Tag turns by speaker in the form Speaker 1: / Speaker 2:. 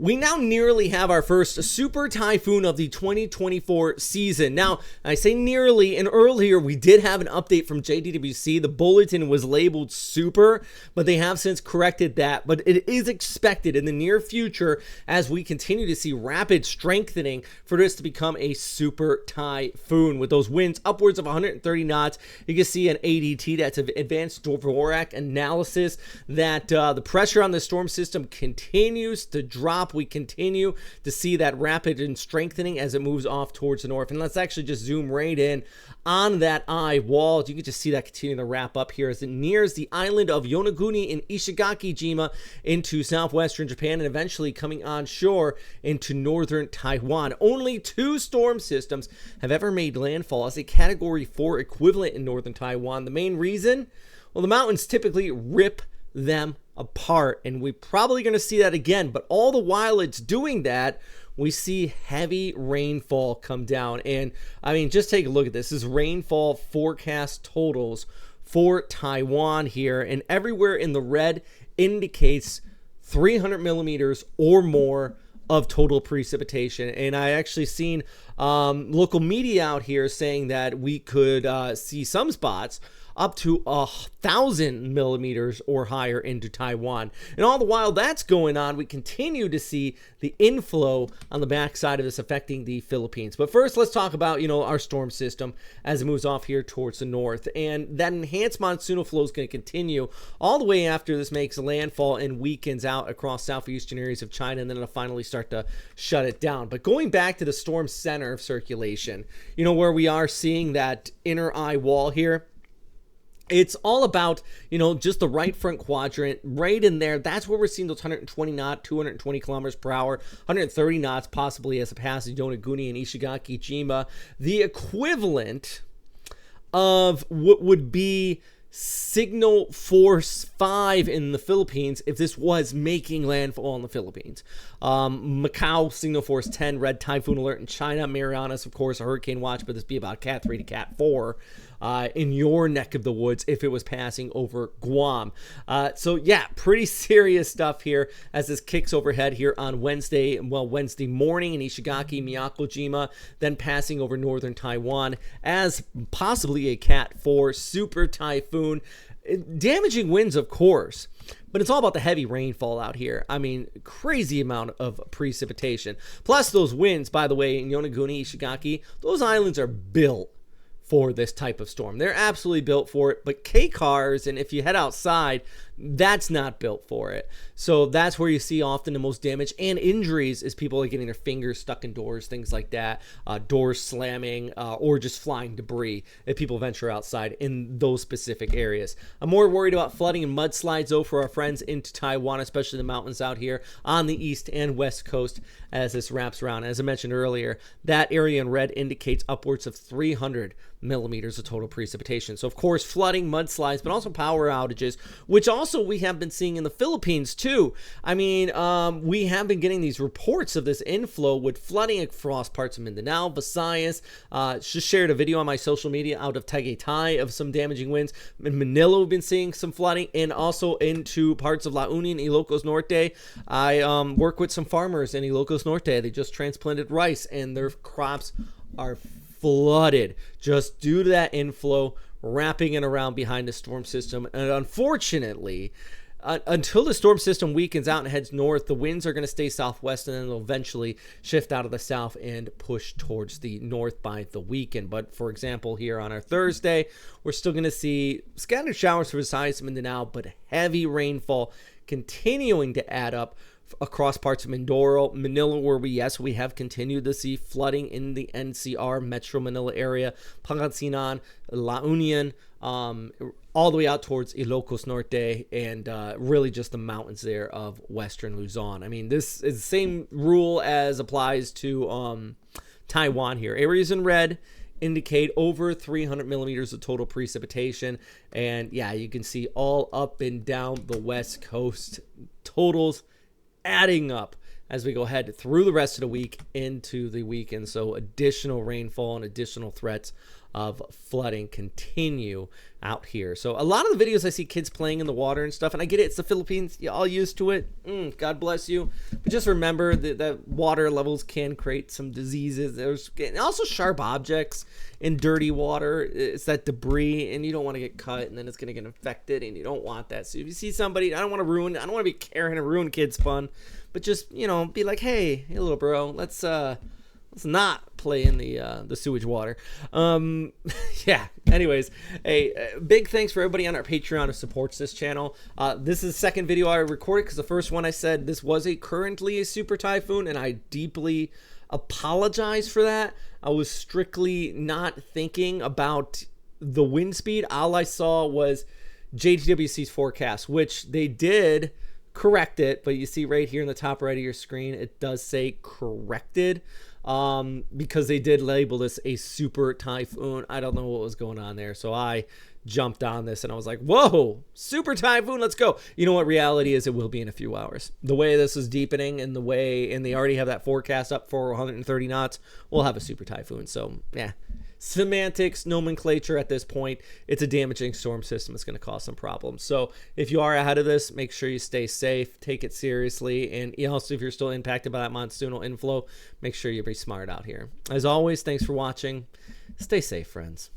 Speaker 1: We now nearly have our first super typhoon of the 2024 season. Now, I say nearly, and earlier we did have an update from JDWC. The bulletin was labeled super, but they have since corrected that. But it is expected in the near future, as we continue to see rapid strengthening, for this to become a super typhoon with those winds upwards of 130 knots. You can see an ADT, that's an advanced Dvorak analysis, that the pressure on the storm system continues to drop. We continue to see that rapid and strengthening as it moves off towards the north. And let's actually just zoom right in on that eye wall. You can just see that continue to wrap up here as it nears the island of Yonaguni in Ishigaki-jima into southwestern Japan, and eventually coming on shore into northern Taiwan. Only 2 storm systems have ever made landfall as a Category 4 equivalent in northern Taiwan. The main reason? Well, the mountains typically rip them apart, and we're probably going to see that again. But all the while it's doing that, we see heavy rainfall come down. And I mean, just take a look at this. This is rainfall forecast totals for Taiwan here, and everywhere in the red indicates 300 millimeters or more of total precipitation. And I actually seen local media out here saying that we could see some spots up to 1,000 millimeters or higher into Taiwan. And all the while that's going on, we continue to see the inflow on the backside of this affecting the Philippines. But first, let's talk about, our storm system as it moves off here towards the north. And that enhanced monsoonal flow is going to continue all the way after this makes landfall and weakens out across southeastern areas of China, and then it'll finally start to shut it down. But going back to the storm center of circulation, where we are seeing that inner eye wall here, it's all about, just the right front quadrant right in there. That's where we're seeing those 120 knot, 220 kilometers per hour, 130 knots possibly as it passes Yonaguni and Ishigaki-jima. The equivalent of what would be signal force 5 in the Philippines if this was making landfall in the Philippines. Macau, signal force 10, red typhoon alert in China. Marianas, of course, a hurricane watch, but this be about Cat 3 to Cat 4 in your neck of the woods if it was passing over Guam. So yeah, pretty serious stuff here as this kicks overhead here on Wednesday morning in Ishigaki, Miyako-jima, then passing over northern Taiwan as possibly a Cat 4 super typhoon. Damaging winds, of course, but it's all about the heavy rainfall out here. I mean, crazy amount of precipitation. Plus those winds, by the way, in Yonaguni, Ishigaki, those islands are built for this type of storm. They're absolutely built for it, but K-cars, and if you head outside, that's not built for it. So that's where you see often the most damage and injuries is people are getting their fingers stuck in doors, things like that, doors slamming, or just flying debris if people venture outside in those specific areas. I'm more worried about flooding and mudslides, though, for our friends into Taiwan, especially the mountains out here on the east and west coast as this wraps around. As I mentioned earlier, that area in red indicates upwards of 300 millimeters of total precipitation. So, of course, flooding, mudslides, but also power outages, which also we have been seeing in the Philippines too. I mean, we have been getting these reports of this inflow with flooding across parts of Mindanao, Visayas. Just shared a video on my social media out of Tagaytay of some damaging winds. In Manila, we've been seeing some flooding, and also into parts of La Union, Ilocos Norte. I work with some farmers in Ilocos Norte. They just transplanted rice, and their crops are flooded just due to that inflow wrapping it around behind the storm system. And unfortunately, until the storm system weakens out and heads north, the winds are going to stay southwest, and then they'll eventually shift out of the south and push towards the north by the weekend. But for example, here on our Thursday, we're still going to see scattered showers for Visayas and Mindanao, but heavy rainfall continuing to add up across parts of Mindoro, Manila, where we have continued to see flooding in the NCR, Metro Manila area, Pangasinan, La Union, all the way out towards Ilocos Norte, and really just the mountains there of western Luzon. I mean, this is the same rule as applies to Taiwan here. Areas in red indicate over 300 millimeters of total precipitation, and yeah, you can see all up and down the west coast totals adding up as we go ahead through the rest of the week into the weekend. So additional rainfall and additional threats of flooding continue out here. So a lot of the videos I see kids playing in the water and stuff, and I get it, it's the Philippines, you're all used to it. God bless you. But just remember that water levels can create some diseases. There's also sharp objects in dirty water. It's that debris, and you don't want to get cut, and then it's going to get infected, and you don't want that. So if you see somebody, I don't want to be carrying and ruin kids' fun, but just, you know, be like, hey little bro, let's not play in the sewage water. Yeah. Anyways, a big thanks for everybody on our Patreon who supports this channel. This is the second video I recorded because the first one I said this was currently a Super Typhoon, and I deeply apologize for that. I was strictly not thinking about the wind speed. All I saw was JDWC's forecast, which they did correct it, but you see right here in the top right of your screen, it does say corrected. Because they did label this a Super Typhoon. I don't know what was going on there, so I jumped on this and I was like, whoa, Super Typhoon, let's go. You know what reality is? It will be in a few hours. The way this is deepening and they already have that forecast up for 130 knots, we'll have a Super Typhoon. So yeah, semantics, nomenclature at this point. It's a damaging storm system. It's going to cause some problems. So if you are ahead of this, make sure you stay safe, take it seriously, and also if you're still impacted by that monsoonal inflow, make sure you be smart out here. As always, thanks for watching. Stay safe, friends.